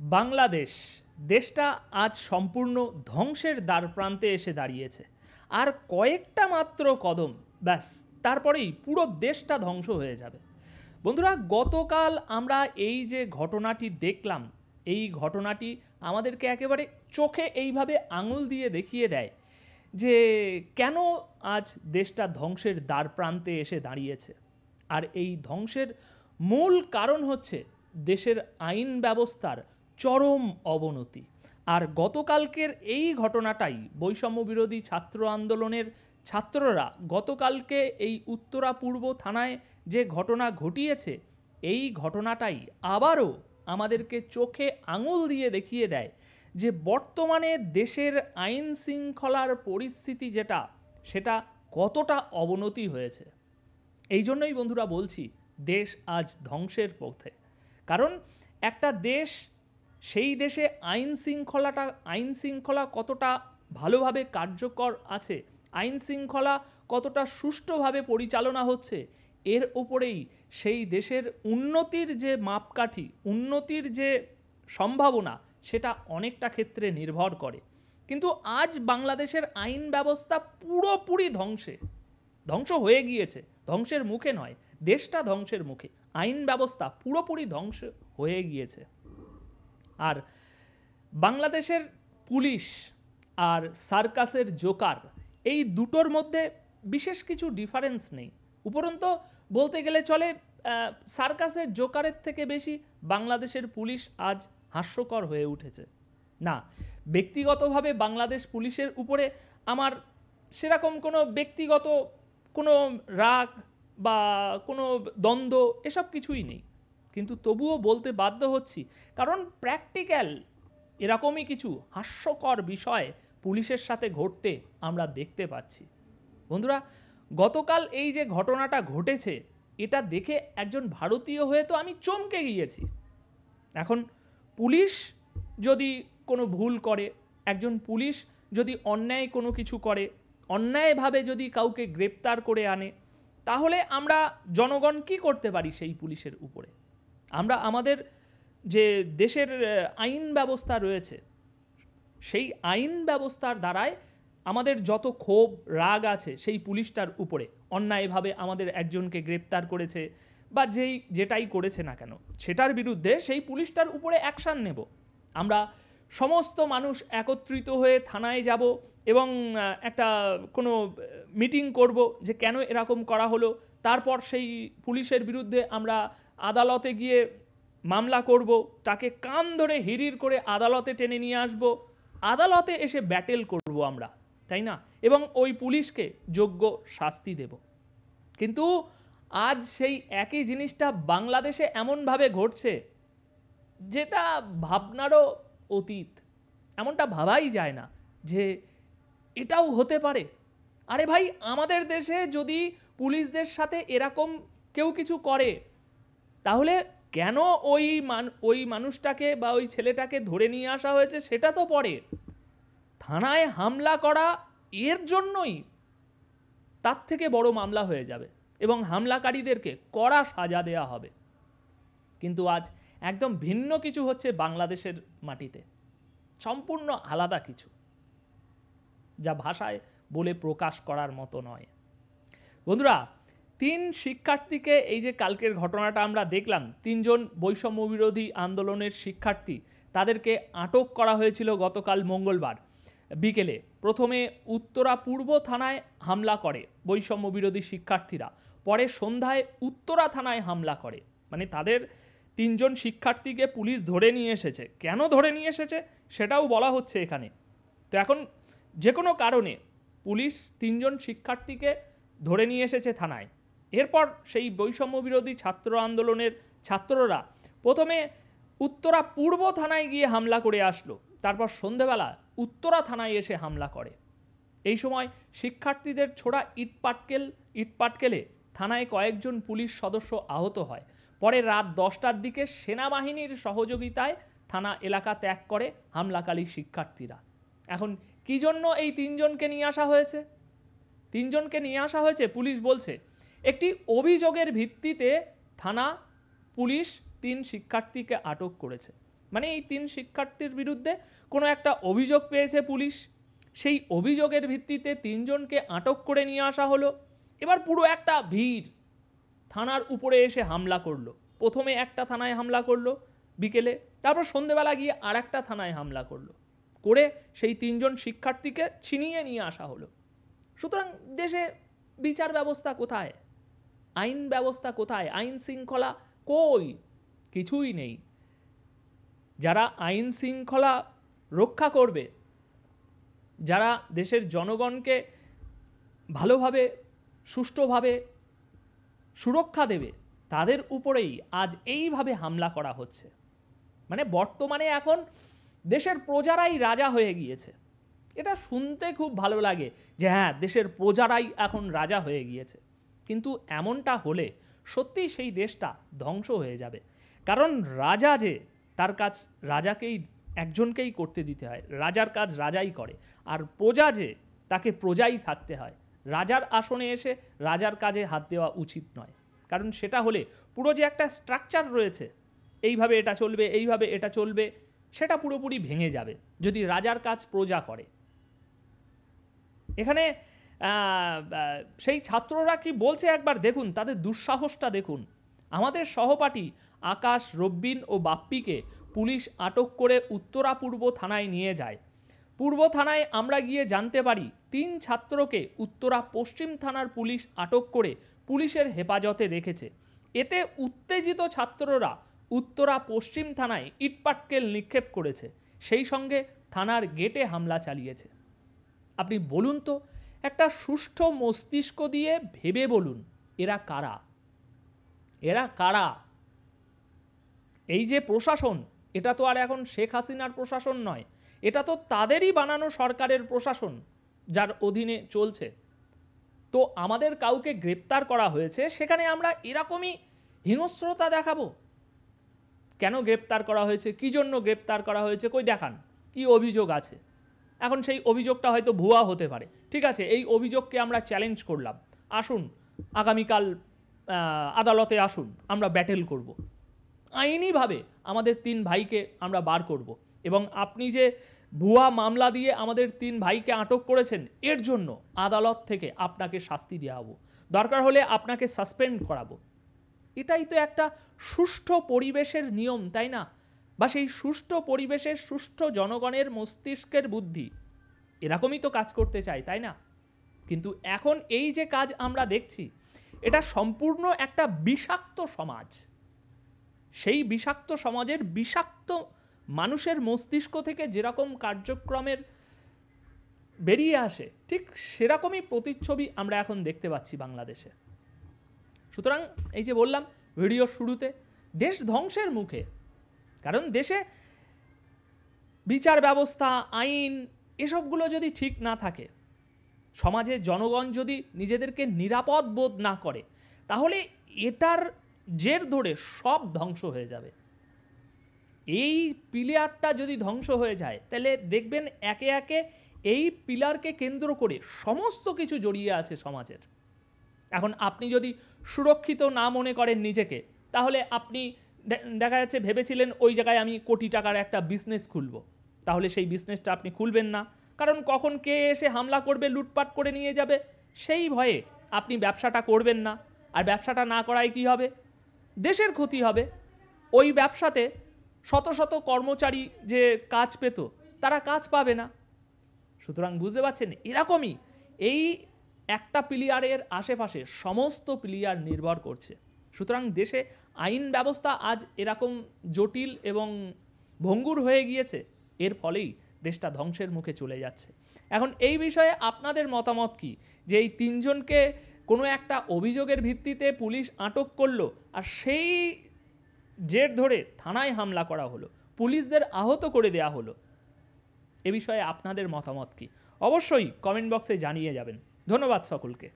বাংলাদেশ দেশটা আজ সম্পূর্ণ ধ্বংসের দ্বারপ্রান্তে এসে দাঁড়িয়েছে। আর কয়েকটা মাত্র কদম, ব্যাস, তারপরেই পুরো দেশটা ধ্বংস হয়ে যাবে। বন্ধুরা, গতকাল আমরা এই যে ঘটনাটি দেখলাম, এই ঘটনাটি আমাদেরকে একেবারে চোখে এইভাবে আঙুল দিয়ে দেখিয়ে দেয় যে কেন আজ দেশটা ধ্বংসের দ্বারপ্রান্তে এসে দাঁড়িয়েছে। আর এই ধ্বংসের মূল কারণ হচ্ছে দেশের আইন ব্যবস্থার চরম অবনতি। আর গতকালকের এই ঘটনাটাই বৈষম্য বিরোধী ছাত্র আন্দোলনের ছাত্ররা গতকালকে এই উত্তরা পূর্ব থানায় যে ঘটনা ঘটিয়েছে, এই ঘটনাটাই আবারও আমাদেরকে চোখে আঙুল দিয়ে দেখিয়ে দেয় যে বর্তমানে দেশের আইন শৃঙ্খলার পরিস্থিতি সেটা কতটা অবনতি হয়েছে। এই জন্যই বন্ধুরা বলছি, দেশ আজ ধ্বংসের পথে। কারণ একটা দেশ, সেই দেশে আইন শৃঙ্খলা কতটা ভালোভাবে কার্যকর আছে, আইন শৃঙ্খলা কতটা সুষ্ঠুভাবে পরিচালনা হচ্ছে, এর ওপরেই সেই দেশের উন্নতির যে মাপকাঠি, উন্নতির যে সম্ভাবনা, সেটা অনেকটা ক্ষেত্রে নির্ভর করে। কিন্তু আজ বাংলাদেশের আইন ব্যবস্থা পুরোপুরি ধ্বংস হয়ে গিয়েছে। ধ্বংসের মুখে নয়, দেশটা ধ্বংসের মুখে, আইন ব্যবস্থা পুরোপুরি ধ্বংস হয়ে গিয়েছে। আর বাংলাদেশের পুলিশ আর সার্কাসের জোকার, এই দুটোর মধ্যে বিশেষ কিছু ডিফারেন্স নেই। উপরন্ত বলতে গেলে চলে, সার্কাসের জোকারের থেকে বেশি বাংলাদেশের পুলিশ আজ হাস্যকর হয়ে উঠেছে। না, ব্যক্তিগতভাবে বাংলাদেশ পুলিশের উপরে আমার সেরকম কোনো ব্যক্তিগত কোনো রাগ বা কোনো দ্বন্দ্ব এসব কিছুই নেই, কিন্তু তবুও বলতে বাধ্য হচ্ছি, কারণ প্র্যাকটিক্যাল এরকমই কিছু হাস্যকর বিষয় পুলিশের সাথে ঘটতে আমরা দেখতে পাচ্ছি। বন্ধুরা, গতকাল এই যে ঘটনাটা ঘটেছে, এটা দেখে একজন ভারতীয় হয়ে তো আমি চমকে গিয়েছি। এখন পুলিশ যদি কোনো ভুল করে, একজন পুলিশ যদি অন্যায় কোনো কিছু করে, অন্যায়ভাবে যদি কাউকে গ্রেপ্তার করে আনে, তাহলে আমরা জনগণ কি করতে পারি সেই পুলিশের উপরে? আমরা আমাদের যে দেশের আইন ব্যবস্থা রয়েছে, সেই আইন ব্যবস্থার দ্বারায় আমাদের যত ক্ষোভ রাগ আছে সেই পুলিশটার উপরে, অন্যায়ভাবে আমাদের একজনকে গ্রেপ্তার করেছে বা যেটাই করেছে না কেন, সেটার বিরুদ্ধে সেই পুলিশটার উপরে অ্যাকশান নেব। আমরা সমস্ত মানুষ একত্রিত হয়ে থানায় যাব এবং একটা কোনো মিটিং করব যে কেন এরকম করা হলো। তারপর সেই পুলিশের বিরুদ্ধে আমরা আদালতে গিয়ে মামলা করব, তাকে কান ধরে হিড়ির করে আদালতে টেনে নিয়ে আসব, আদালতে এসে ব্যাটেল করব আমরা, তাই না? এবং ওই পুলিশকে যোগ্য শাস্তি দেব। কিন্তু আজ সেই একই জিনিসটা বাংলাদেশে এমনভাবে ঘটছে যেটা ভাবনারও অতীত। এমনটা ভাবাই যায় না যে এটাও হতে পারে। আরে ভাই, আমাদের দেশে যদি পুলিশদের সাথে এরকম কেউ কিছু করে, তাহলে কেন ওই মানুষটাকে বা ওই ছেলেটাকে ধরে নিয়ে আসা হয়েছে সেটা তো পরে। থানায় হামলা করা এর জন্যই তার থেকে বড় মামলা হয়ে যাবে এবং হামলাকারীদেরকে কড়া সাজা দেওয়া হবে। কিন্তু আজ একদম ভিন্ন কিছু হচ্ছে বাংলাদেশের মাটিতে, সম্পূর্ণ আলাদা কিছু, যা ভাষায় বলে প্রকাশ করার মতো নয়। বন্ধুরা, 3 শিক্ষার্থীকে, এই যে কালকের ঘটনাটা আমরা দেখলাম, 3 জন বৈষম্য বিরোধী আন্দোলনের শিক্ষার্থী, তাদেরকে আটক করা হয়েছিল গতকাল মঙ্গলবার বিকেলে। প্রথমে উত্তরা পূর্ব থানায় হামলা করে বৈষম্য বিরোধী শিক্ষার্থীরা, পরে সন্ধ্যায় উত্তরা থানায় হামলা করে। মানে তাদের 3 জন শিক্ষার্থীকে পুলিশ ধরে নিয়ে এসেছে। কেন ধরে নিয়ে এসেছে সেটাও বলা হচ্ছে এখানে। তো এখন যে কোনো কারণে পুলিশ 3 জন শিক্ষার্থীকে ধরে নিয়ে এসেছে থানায়। এরপর সেই বৈষম্য বিরোধী ছাত্র আন্দোলনের ছাত্ররা প্রথমে উত্তরা পূর্ব থানায় গিয়ে হামলা করে আসলো, তারপর সন্ধেবেলা উত্তরা থানায় এসে হামলা করে। এই সময় শিক্ষার্থীদের ছোড়া ইটপাটকেলে থানায় কয়েকজন পুলিশ সদস্য আহত হয়। পরে রাত 10টার দিকে সেনাবাহিনীর সহযোগিতায় থানা এলাকা ত্যাগ করে হামলাকারী শিক্ষার্থীরা। এখন কি জন্য এই 3 জনকে নিয়ে আসা হয়েছে? 3 জনকে নিয়ে আসা হয়েছে, পুলিশ বলছে একটি অভিযোগের ভিত্তিতে থানা পুলিশ 3 শিক্ষার্থীকে আটক করেছে। মানে এই 3 শিক্ষার্থীর বিরুদ্ধে কোনো একটা অভিযোগ পেয়েছে পুলিশ, সেই অভিযোগের ভিত্তিতে 3 জনকে আটক করে নিয়ে আসা হলো। এবার পুরো একটা ভিড় থানার উপরে এসে হামলা করলো। প্রথমে একটা থানায় হামলা করলো বিকেলে, তারপর সন্ধেবেলা গিয়ে আর একটা থানায় হামলা করলো, করে সেই 3 জন শিক্ষার্থীকে ছিনিয়ে নিয়ে আসা হলো। সুতরাং দেশে বিচার ব্যবস্থা কোথায়, আইন ব্যবস্থা কোথায়, আইন শৃঙ্খলা কই? কিছুই নেই। যারা আইন শৃঙ্খলা রক্ষা করবে, যারা দেশের জনগণকে ভালোভাবে সুষ্ঠুভাবে সুরক্ষা দেবে, তাদের উপরেই আজ এইভাবে হামলা করা হচ্ছে। মানে বর্তমানে এখন দেশের প্রজারাই রাজা হয়ে গিয়েছে। এটা শুনতে খুব ভালো লাগে যে হ্যাঁ, দেশের প্রজারাই এখন রাজা হয়ে গিয়েছে, কিন্তু এমনটা হলে সত্যিই সেই দেশটা ধ্বংস হয়ে যাবে। কারণ রাজা যে, তার কাজ রাজাকেই, একজনকেই করতে দিতে হয়, রাজার কাজ রাজাই করে। আর প্রজা যে, তাকে প্রজাই থাকতে হয়। রাজার আসনে এসে রাজার কাজে হাত দেওয়া উচিত নয়, কারণ সেটা হলে পুরো যে একটা স্ট্রাকচার রয়েছে, এইভাবে এটা চলবে, এইভাবে এটা চলবে, সেটা পুরোপুরি ভেঙে যাবে যদি রাজার কাজ প্রজা করে। এখানে সেই ছাত্ররা কি বলছে একবার দেখুন, তাদের দুঃসাহসটা দেখুন। আমাদের সহপাঠী আকাশ, রব্বিন ও বাপ্পিকে পুলিশ আটক করে উত্তরা পূর্ব থানায় নিয়ে যায়। পূর্ব থানায় আমরা গিয়ে জানতে পারি 3 ছাত্রকে উত্তরা পশ্চিম থানার পুলিশ আটক করে পুলিশের হেফাজতে রেখেছে। এতে উত্তেজিত ছাত্ররা উত্তরা পশ্চিম থানায় ইটপাটকেল নিক্ষেপ করেছে, সেই সঙ্গে থানার গেটে হামলা চালিয়েছে। আপনি বলুন তো, একটা সুষ্ঠু মস্তিষ্ক দিয়ে ভেবে বলুন, এরা কারা? এরা কারা? এই যে প্রশাসন, এটা তো আর এখন শেখ হাসিনার প্রশাসন নয়, এটা তো তাদেরই বানানো সরকারের প্রশাসন, যার অধীনে চলছে। তো আমাদের কাউকে গ্রেপ্তার করা হয়েছে, সেখানে আমরা এরকমই হিংস্রতা দেখাবো? কেন গ্রেপ্তার করা হয়েছে, কি জন্য গ্রেপ্তার করা হয়েছে, কই দেখান, কি অভিযোগ আছে? এখন সেই অভিযোগটা হয়তো ভুয়া হতে পারে, ঠিক আছে, এই অভিযোগকে আমরা চ্যালেঞ্জ করলাম, আসুন আগামীকাল আদালতে আসুন, আমরা ব্যাটেল করব, আইনিভাবে আমাদের 3 ভাইকে আমরা বার করব, এবং আপনি যে ভুয়া মামলা দিয়ে আমাদের 3 ভাইকে আটক করেছেন, এর জন্য আদালত থেকে আপনাকে শাস্তি দেওয়া হবো, দরকার হলে আপনাকে সাসপেন্ড করাবো। এটাই তো একটা সুষ্ঠু পরিবেশের নিয়ম, তাই না? বা সেই সুষ্ঠু পরিবেশের সুষ্ঠু জনগণের মস্তিষ্কের বুদ্ধি এরকমই তো কাজ করতে চায়, তাই না? কিন্তু এখন এই যে কাজ আমরা দেখছি, এটা সম্পূর্ণ একটা বিষাক্ত সমাজ। সেই বিষাক্ত সমাজের বিষাক্ত মানুষের মস্তিষ্ক থেকে যেরকম কার্যক্রমের বেরিয়ে আসে, ঠিক সেরকমই প্রতিচ্ছবি আমরা এখন দেখতে পাচ্ছি বাংলাদেশে। সুতরাং এই যে বললাম ভিডিওর শুরুতে, দেশ ধ্বংসের মুখে। কারণ দেশে বিচার ব্যবস্থা, আইন, এসবগুলো যদি ঠিক না থাকে, সমাজের জনগণ যদি নিজেদেরকে নিরাপদ বোধ না করে, তাহলে এটার জের ধরে সব ধ্বংস হয়ে যাবে। এই পিলারটা যদি ধ্বংস হয়ে যায়, তাহলে দেখবেন একে একে এই পিলারকে কেন্দ্র করে সমস্ত কিছু জড়িয়ে আছে সমাজের। এখন আপনি যদি সুরক্ষিত না মনে করেন নিজেকে, তাহলে আপনি দেখা যাচ্ছে ভেবেছিলেন ওই জায়গায় আমি কোটি টাকার একটা বিজনেস খুলব, তাহলে সেই বিজনেসটা আপনি খুলবেন না, কারণ কখন কে এসে হামলা করবে, লুটপাট করে নিয়ে যাবে, সেই ভয়ে আপনি ব্যবসাটা করবেন না। আর ব্যবসাটা না করায় কি হবে? দেশের ক্ষতি হবে। ওই ব্যবসাতে শত শত কর্মচারী যে কাজ পেত, তারা কাজ পাবে না। সুতরাং বুঝতে পারছেন, এরকমই এই একটা প্লেয়ারের আশেপাশে সমস্ত প্লেয়ার নির্ভর করছে। সুতরাং দেশে আইন ব্যবস্থা আজ এরকম জটিল এবং ভঙ্গুর হয়ে গিয়েছে, এর ফলেই দেশটা ধ্বংসের মুখে চলে যাচ্ছে। এখন এই বিষয়ে আপনাদের মতামত কি, যে এই 3 জনকে কোনো একটা অভিযোগের ভিত্তিতে পুলিশ আটক করলো, আর সেই জের ধরে থানায় হামলা করা হলো, পুলিশদের আহত করে দেয়া হলো, এ বিষয়ে আপনাদের মতামত কি? অবশ্যই কমেন্ট বক্সে জানিয়ে যাবেন। ধন্যবাদ সকলকে।